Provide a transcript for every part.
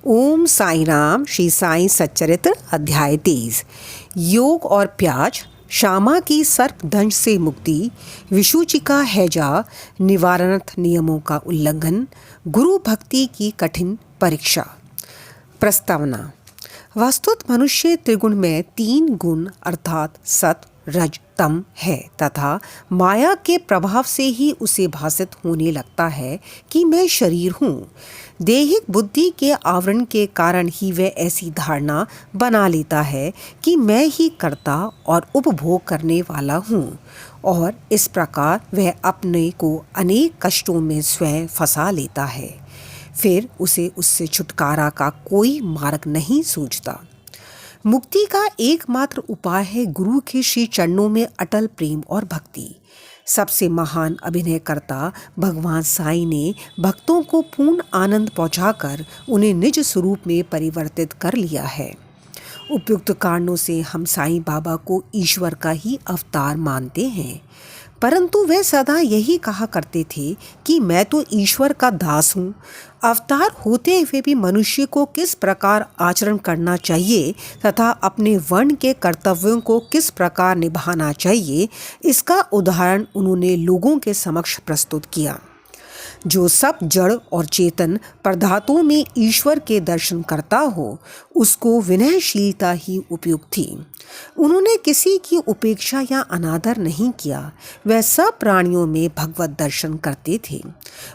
ओम साई राम। श्री साई सच्चरित्र अध्याय 23। योग और प्याज, श्यामा की सर्पदंश से मुक्ति, विशुचि का हैजा, निवारणार्थ नियमों का उल्लंघन, गुरु भक्ति की कठिन परीक्षा। प्रस्तावना। वस्तुतः मनुष्य त्रिगुण में 3 गुण अर्थात सत, रज, तम है तथा माया के प्रभाव से ही उसे भासित होने लगता है कि मैं शरीर हूँ। दैहिक बुद्धि के आवरण के कारण ही वह ऐसी धारणा बना लेता है कि मैं ही कर्ता और उपभोग करने वाला हूँ, और इस प्रकार वह अपने को अनेक कष्टों में स्वयं फंसा लेता है। फिर उसे उससे छुटकारा का कोई मार्ग नहीं सूझता। मुक्ति का एकमात्र उपाय है गुरु के श्री चरणों में अटल प्रेम और भक्ति। सबसे महान अभिनयकर्ता भगवान साई ने भक्तों को पूर्ण आनंद पहुंचाकर उन्हें निज स्वरूप में परिवर्तित कर लिया है। उपयुक्त कारणों से हम साईं बाबा को ईश्वर का ही अवतार मानते हैं, परंतु वे सदा यही कहा करते थे कि मैं तो ईश्वर का दास हूँ। अवतार होते हुए भी मनुष्य को किस प्रकार आचरण करना चाहिए तथा अपने वर्ण के कर्तव्यों को किस प्रकार निभाना चाहिए, इसका उदाहरण उन्होंने लोगों के समक्ष प्रस्तुत किया। जो सब जड़ और चेतन पदार्थों में ईश्वर के दर्शन करता हो, उसको विनयशीलता ही उपयुक्त थी। उन्होंने किसी की उपेक्षा या अनादर नहीं किया। वह सब प्राणियों में भगवत दर्शन करते थे।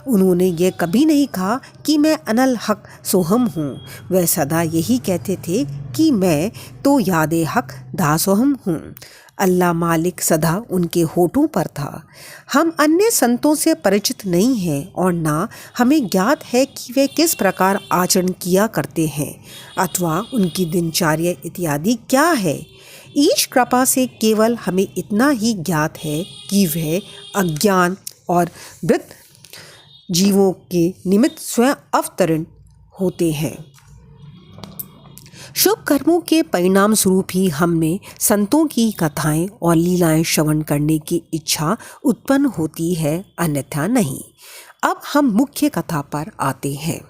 उन्होंने ये कभी नहीं कहा कि मैं अनल हक सोहम हूँ। वह सदा यही कहते थे कि मैं तो यादे हक दासोहम हूँ। अल्लाह मालिक सदा उनके होठों पर था। हम अन्य संतों से परिचित नहीं हैं और ना हमें ज्ञात है कि वे किस प्रकार आचरण किया करते हैं अथवा उनकी दिनचर्या इत्यादि क्या है। ईश कृपा से केवल हमें इतना ही ज्ञात है कि वह अज्ञान और वृत्त जीवों के निमित्त स्वयं अवतरण होते हैं। शुभ कर्मों के परिणाम स्वरूप ही हमें संतों की कथाएं और लीलाएं श्रवण करने की इच्छा उत्पन्न होती है, अन्यथा नहीं। अब हम मुख्य कथा पर आते हैं।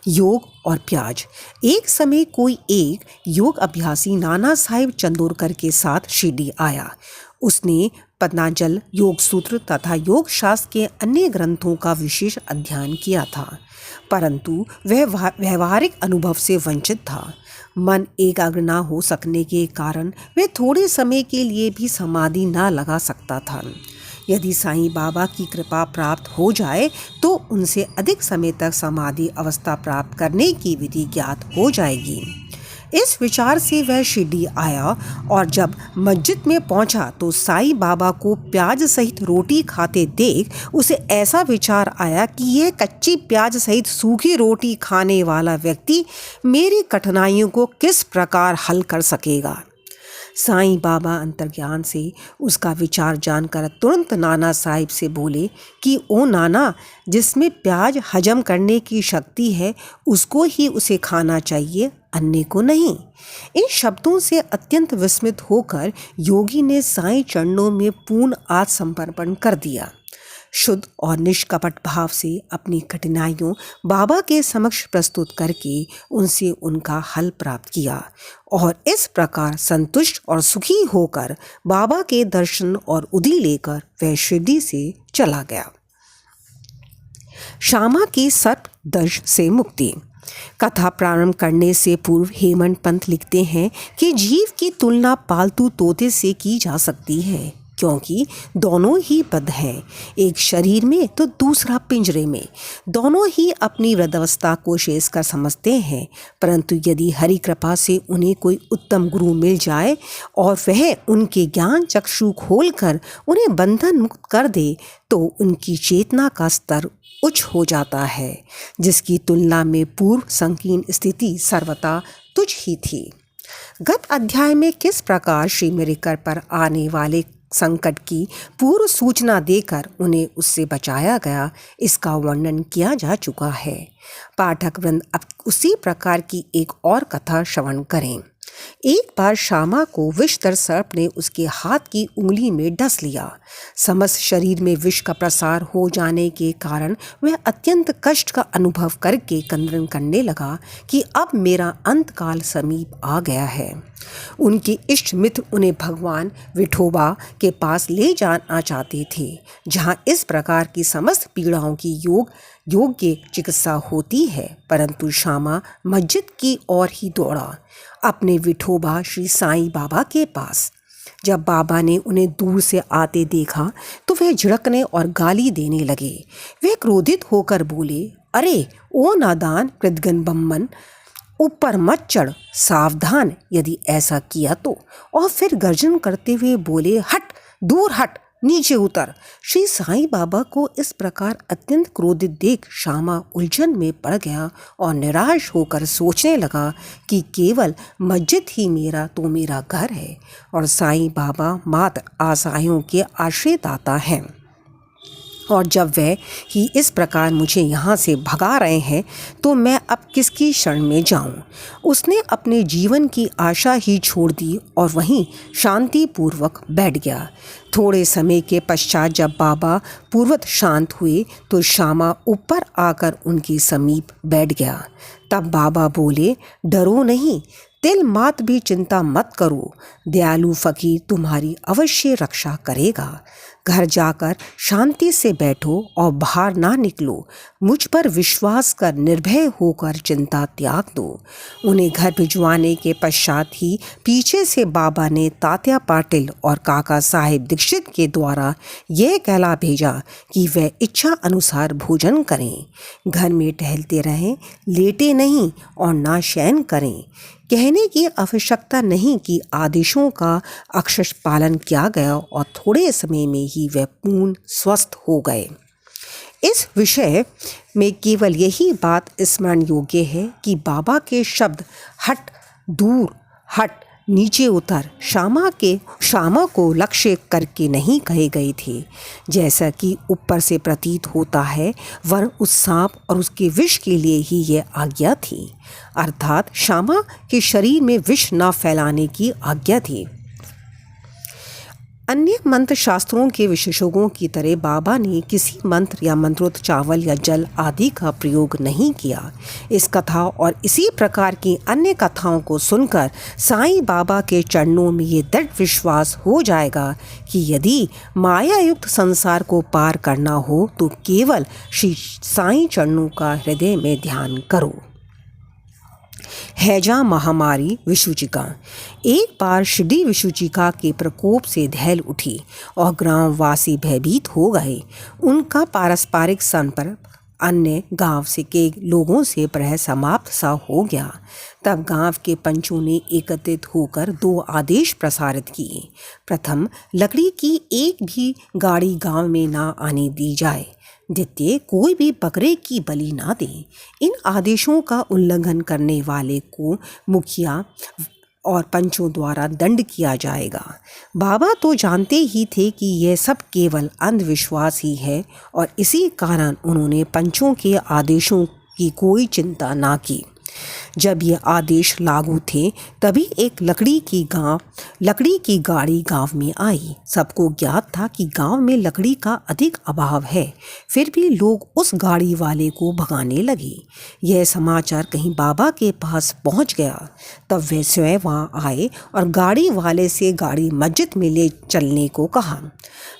योग और प्याज। एक समय कोई एक योग अभ्यासी नाना साहिब चंदोरकर के साथ शिरडी आया। उसने पतंजलि योग सूत्र तथा योग शास्त्र के अन्य ग्रंथों का विशेष अध्ययन किया था, परंतु वह व्यवहारिक अनुभव से वंचित था। मन एकाग्र न हो सकने के कारण वह थोड़े समय के लिए भी समाधि न लगा सकता था। यदि साईं बाबा की कृपा प्राप्त हो जाए तो उनसे अधिक समय तक समाधि अवस्था प्राप्त करने की विधि ज्ञात हो जाएगी। इस विचार से वह शिरडी आया और जब मस्जिद में पहुंचा तो साईं बाबा को प्याज सहित रोटी खाते देख उसे ऐसा विचार आया कि यह कच्ची प्याज सहित सूखी रोटी खाने वाला व्यक्ति मेरी कठिनाइयों को किस प्रकार हल कर सकेगा। साईं बाबा अंतर्ज्ञान से उसका विचार जानकर तुरंत नाना साहिब से बोले कि ओ नाना, जिसमें प्याज हजम करने की शक्ति है उसको ही उसे खाना चाहिए, अन्य को नहीं। इन शब्दों से अत्यंत विस्मित होकर योगी ने साईं चरणों में पूर्ण आत्मसमर्पण कर दिया। शुद्ध और निष्कपट भाव से अपनी कठिनाइयों बाबा के समक्ष प्रस्तुत करके उनसे उनका हल प्राप्त किया और इस प्रकार संतुष्ट और सुखी होकर बाबा के दर्शन और उदी लेकर वह शिरडी से चला गया। श्यामा की सर्पदंश से मुक्ति। कथा प्रारंभ करने से पूर्व हेमंत पंत लिखते हैं कि जीव की तुलना पालतू तोते से की जा सकती है, क्योंकि दोनों ही बद्ध हैं, एक शरीर में तो दूसरा पिंजरे में। दोनों ही अपनी वृद्धावस्था को शेष कर समझते हैं, परंतु यदि हरि कृपा से उन्हें कोई उत्तम गुरु मिल जाए और वह उनके ज्ञान चक्षु खोलकर उन्हें बंधन मुक्त कर दे तो उनकी चेतना का स्तर उच्च हो जाता है, जिसकी तुलना में पूर्व संकीर्ण स्थिति सर्वथा तुच्छ ही थी। गत अध्याय में किस प्रकार श्री मेरिकर पर आने वाले संकट की पूर्व सूचना देकर उन्हें उससे बचाया गया, इसका वर्णन किया जा चुका है। पाठक वृंद अब उसी प्रकार की एक और कथा श्रवण करें। एक बार श्यामा को विषधर सर्प ने उसके हाथ की उंगली में डस लिया। समस्त शरीर में विष का प्रसार हो जाने के कारण वह अत्यंत कष्ट का अनुभव करके क्रंदन करने लगा कि अब मेरा अंतकाल समीप आ गया है। उनके इष्ट मित्र उन्हें भगवान विठोबा के पास ले जाना चाहते थे, जहाँ इस प्रकार की समस्त पीड़ाओं की योग्य चिकित्सा होती है, परंतु श्यामा मस्जिद की ओर ही दौड़ा, अपने विठोबा श्री साईं बाबा के पास। जब बाबा ने उन्हें दूर से आते देखा तो वह झिड़कने और गाली देने लगे। वे क्रोधित होकर बोले, अरे ओ नादान कृतघ्न बम्मन, ऊपर मत चढ़, सावधान यदि ऐसा किया तो। और फिर गर्जन करते हुए बोले, हट, दूर हट, नीचे उतर। श्री साईं बाबा को इस प्रकार अत्यंत क्रोधित देख श्यामा उलझन में पड़ गया और निराश होकर सोचने लगा कि केवल मस्जिद ही मेरा तो मेरा घर है और साईं बाबा मात्र आशाओं के आश्रयदाता हैं, और जब वह ही इस प्रकार मुझे यहाँ से भगा रहे हैं तो मैं अब किसकी शरण में जाऊँ। उसने अपने जीवन की आशा ही छोड़ दी और वहीं शांतिपूर्वक बैठ गया। थोड़े समय के पश्चात जब बाबा पूर्वत शांत हुए तो श्यामा ऊपर आकर उनके समीप बैठ गया। तब बाबा बोले, डरो नहीं, तिल मात भी चिंता मत करो, दयालु फकीर तुम्हारी अवश्य रक्षा करेगा। घर जाकर शांति से बैठो और बाहर ना निकलो। मुझ पर विश्वास कर निर्भय होकर चिंता त्याग दो। उन्हें घर भिजवाने के पश्चात ही पीछे से बाबा ने तात्या पाटिल और काका साहेब दीक्षित के द्वारा यह कहला भेजा कि वह इच्छा अनुसार भोजन करें, घर में टहलते रहें, लेटे नहीं और ना शयन करें। कहने की आवश्यकता नहीं कि आदेशों का अक्षर पालन किया गया और थोड़े समय में ही वह पूर्ण स्वस्थ हो गए। इस विषय में केवल यही बात स्मरण योग्य है कि बाबा के शब्द हट, दूर हट, नीचे उतर श्यामा को लक्ष्य करके नहीं कहे गए थे, जैसा कि ऊपर से प्रतीत होता है, वरन उस सांप और उसके विष के लिए ही यह आज्ञा थी, अर्थात श्यामा के शरीर में विष न फैलाने की आज्ञा थी। अन्य मंत्र शास्त्रों के विशेषज्ञों की तरह बाबा ने किसी मंत्र या मंत्रोक्त चावल या जल आदि का प्रयोग नहीं किया। इस कथा और इसी प्रकार की अन्य कथाओं को सुनकर साईं बाबा के चरणों में ये दृढ़ विश्वास हो जाएगा कि यदि माया युक्त संसार को पार करना हो तो केवल श्री साईं चरणों का हृदय में ध्यान करो। हैजा महामारी विषुचिका। एक बार शिरडी विषुचिका के प्रकोप से दहल उठी और ग्रामवासी भयभीत हो गए। उनका पारस्परिक संपर्क अन्य गांव से के लोगों से प्राय समाप्त सा हो गया। तब गांव के पंचों ने एकत्रित होकर 2 आदेश प्रसारित किए। प्रथम, लकड़ी की एक भी गाड़ी गांव में ना आने दी जाए। द्वितीय, कोई भी बकरे की बलि ना दे। इन आदेशों का उल्लंघन करने वाले को मुखिया और पंचों द्वारा दंड किया जाएगा। बाबा तो जानते ही थे कि यह सब केवल अंधविश्वास ही है और इसी कारण उन्होंने पंचों के आदेशों की कोई चिंता ना की। जब ये आदेश लागू थे तभी एक लकड़ी की गाड़ी गांव में आई। सबको ज्ञात था कि गांव में लकड़ी का अधिक अभाव है, फिर भी लोग उस गाड़ी वाले को भगाने लगे। यह समाचार कहीं बाबा के पास पहुंच गया। तब वे स्वयं वहां आए और गाड़ी वाले से गाड़ी मस्जिद में ले चलने को कहा।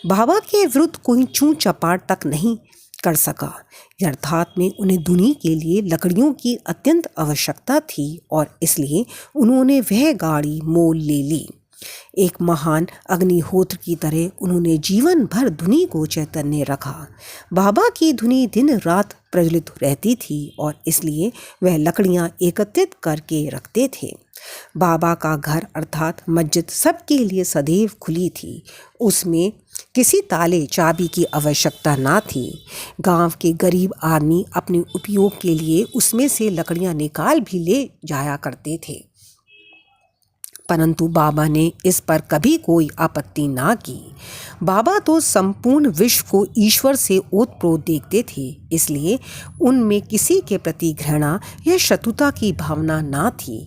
बाबा के विरुद्ध कोई चूं चपाट तक नहीं कर सका। यथार्थ में उन्हें धुनी के लिए लकड़ियों की अत्यंत आवश्यकता थी और इसलिए उन्होंने वह गाड़ी मोल ले ली। एक महान अग्निहोत्र की तरह उन्होंने जीवन भर धुनी को चैतन्य रखा। बाबा की धुनी दिन रात प्रज्वलित रहती थी और इसलिए वह लकड़ियां एकत्रित करके रखते थे। बाबा का घर अर्थात मस्जिद सबके लिए सदैव खुली थी। उसमें किसी ताले चाबी की आवश्यकता ना थी। गांव के गरीब आदमी अपने उपयोग के लिए उसमें से लकड़ियां निकाल भी ले जाया करते थे। परंतु बाबा ने इस पर कभी कोई आपत्ति ना की। बाबा तो संपूर्ण विश्व को ईश्वर से ओतप्रोत देखते थे, इसलिए उनमें किसी के प्रति घृणा या शत्रुता की भावना ना थी।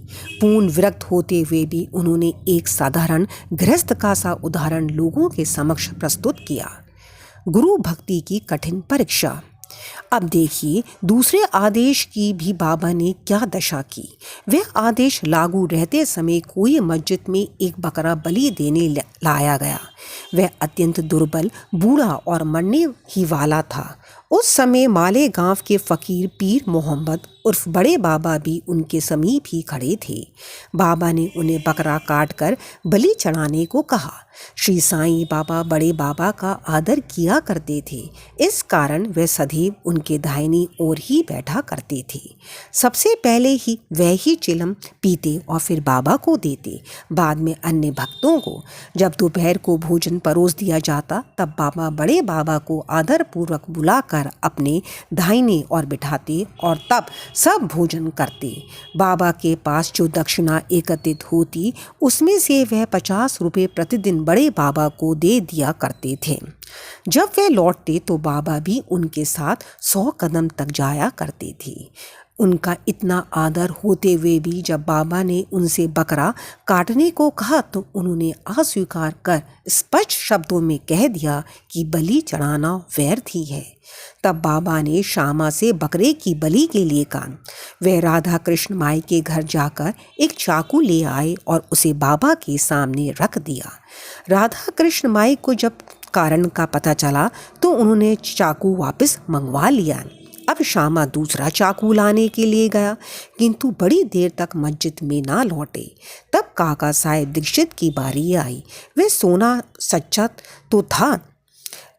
पूर्ण विरक्त होते हुए भी उन्होंने एक साधारण गृहस्थ का सा उदाहरण लोगों के समक्ष प्रस्तुत किया। गुरु भक्ति की कठिन परीक्षा। अब देखिए दूसरे आदेश की भी बाबा ने क्या दशा की। वह आदेश लागू रहते समय कोई मस्जिद में एक बकरा बलि देने लाया गया। वह अत्यंत दुर्बल, बूढ़ा और मरने ही वाला था। उस समय माले गांव के फकीर पीर मोहम्मद उर्फ बड़े बाबा भी उनके समीप ही खड़े थे। बाबा ने उन्हें बकरा काट कर बलि चढ़ाने को कहा। श्री साईं बाबा बड़े बाबा का आदर किया करते थे, इस कारण वे सदैव उनके दाहिनी ओर ही बैठा करते थे। सबसे पहले ही वह ही चिलम पीते और फिर बाबा को देते, बाद में अन्य भक्तों को। जब दोपहर को भोजन परोस दिया जाता तब बाबा बड़े बाबा को आदरपूर्वक बुलाकर अपने दाहिने ओर बिठाते और तब सब भोजन करते। बाबा के पास जो दक्षिणा एकत्रित होती उसमें से वह 50 रुपये प्रतिदिन बड़े बाबा को दे दिया करते थे। जब वे लौटते तो बाबा भी उनके साथ 100 कदम तक जाया करते थे। उनका इतना आदर होते हुए भी जब बाबा ने उनसे बकरा काटने को कहा तो उन्होंने अस्वीकार कर स्पष्ट शब्दों में कह दिया कि बलि चढ़ाना व्यर्थ ही है। तब बाबा ने श्यामा से बकरे की बलि के लिए कहा। वे राधा कृष्ण माई के घर जाकर एक चाकू ले आए और उसे बाबा के सामने रख दिया। राधा कृष्ण माई को जब कारण का पता चला तो उन्होंने चाकू वापस मंगवा लिया। अब श्यामा दूसरा चाकू लाने के लिए गया, किंतु बड़ी देर तक मस्जिद में ना लौटे। तब काका साहेब दीक्षित की बारी आई। वे सोना सच्चा तो था,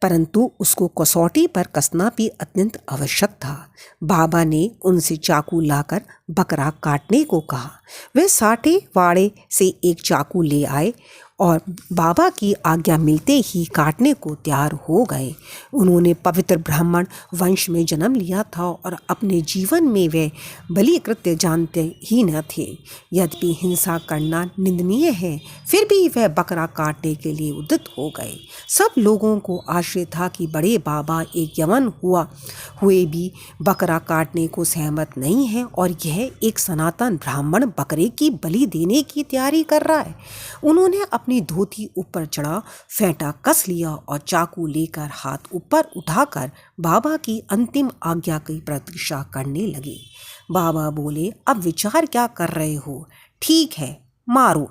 परंतु उसको कसौटी पर कसना भी अत्यंत आवश्यक था। बाबा ने उनसे चाकू लाकर बकरा काटने को कहा। वे साटे वाड़े से एक चाकू ले आए और बाबा की आज्ञा मिलते ही काटने को तैयार हो गए। उन्होंने पवित्र ब्राह्मण वंश में जन्म लिया था और अपने जीवन में वे बलि कृत्य जानते ही न थे। यद्यपि हिंसा करना निंदनीय है, फिर भी वह बकरा काटने के लिए उद्यत हो गए। सब लोगों को आश्चर्य था कि बड़े बाबा एक यवन हुए भी बकरा काटने को सहमत नहीं है और यह एक सनातन ब्राह्मण बकरे की बलि देने की तैयारी कर रहा है। उन्होंने अपनी धोती ऊपर चढ़ा, फेंटा कस लिया और चाकू लेकर हाथ ऊपर उठाकर बाबा की अंतिम आज्ञा की प्रतीक्षा करने लगे। बाबा बोले, अब विचार क्या कर रहे हो? ठीक है, मारो।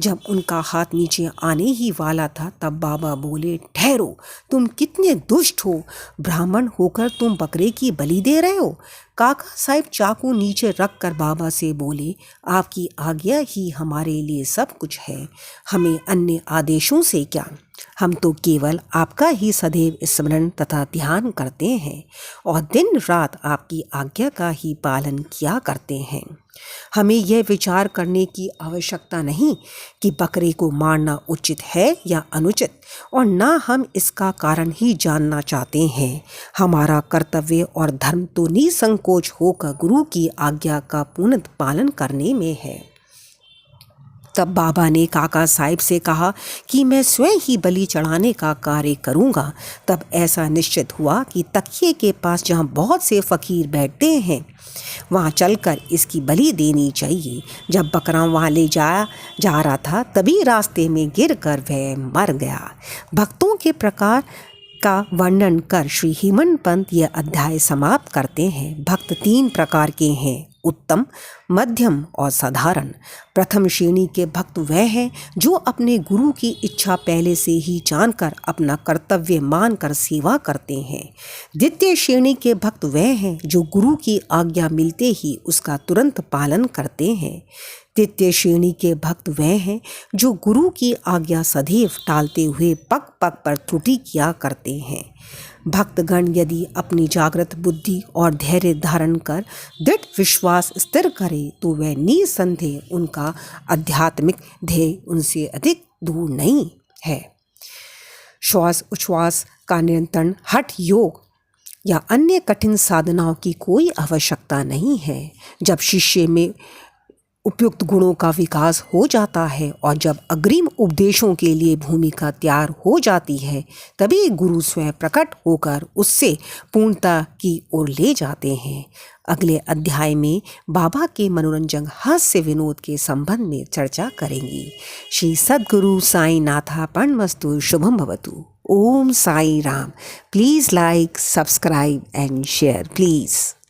जब उनका हाथ नीचे आने ही वाला था तब बाबा बोले, ठहरो, तुम कितने दुष्ट हो। ब्राह्मण होकर तुम बकरे की बलि दे रहे हो। काका साहब चाकू नीचे रख कर बाबा से बोले, आपकी आज्ञा ही हमारे लिए सब कुछ है, हमें अन्य आदेशों से क्या। हम तो केवल आपका ही सदैव स्मरण तथा ध्यान करते हैं और दिन रात आपकी आज्ञा का ही पालन किया करते हैं। हमें यह विचार करने की आवश्यकता नहीं कि बकरे को मारना उचित है या अनुचित, और ना हम इसका कारण ही जानना चाहते हैं। हमारा कर्तव्य और धर्म तो निसंकोच होकर गुरु की आज्ञा का पूर्ण पालन करने में है। तब बाबा ने काका साहिब से कहा कि मैं स्वयं ही बलि चढ़ाने का कार्य करूंगा। तब ऐसा निश्चित हुआ कि तकिए के पास जहां बहुत से फकीर बैठते हैं वहां चलकर इसकी बलि देनी चाहिए। जब बकरा वहां ले जा रहा था तभी रास्ते में गिरकर वह मर गया। भक्तों के प्रकार का वर्णन कर श्री हेमंत पंत यह अध्याय समाप्त करते हैं। भक्त 3 प्रकार के हैं, उत्तम, मध्यम और साधारण। प्रथम श्रेणी के भक्त वह हैं जो अपने गुरु की इच्छा पहले से ही जानकर अपना कर्तव्य मानकर सेवा करते हैं। द्वितीय श्रेणी के भक्त वह हैं जो गुरु की आज्ञा मिलते ही उसका तुरंत पालन करते हैं। तृतीय श्रेणी के भक्त वह हैं जो गुरु की आज्ञा सदैव टालते हुए पग पग पर त्रुटि किया करते हैं। भक्तगण यदि अपनी जागृत बुद्धि और धैर्य धारण कर दृढ़ विश्वास स्थिर करे तो वह निसंदेह उनका आध्यात्मिक ध्येय उनसे अधिक दूर नहीं है। श्वास उच्छ्वास का नियंत्रण, हठ योग या अन्य कठिन साधनाओं की कोई आवश्यकता नहीं है। जब शिष्य में उपयुक्त गुणों का विकास हो जाता है और जब अग्रिम उपदेशों के लिए भूमिका तैयार हो जाती है, तभी गुरु स्वयं प्रकट होकर उससे पूर्णता की ओर ले जाते हैं। अगले अध्याय में बाबा के मनोरंजक हास्य विनोद के संबंध में चर्चा करेंगे। श्री सद्गुरु साई नाथार्पणमस्तु। शुभम भवतु। Om Sai Ram. Please like, subscribe and share please.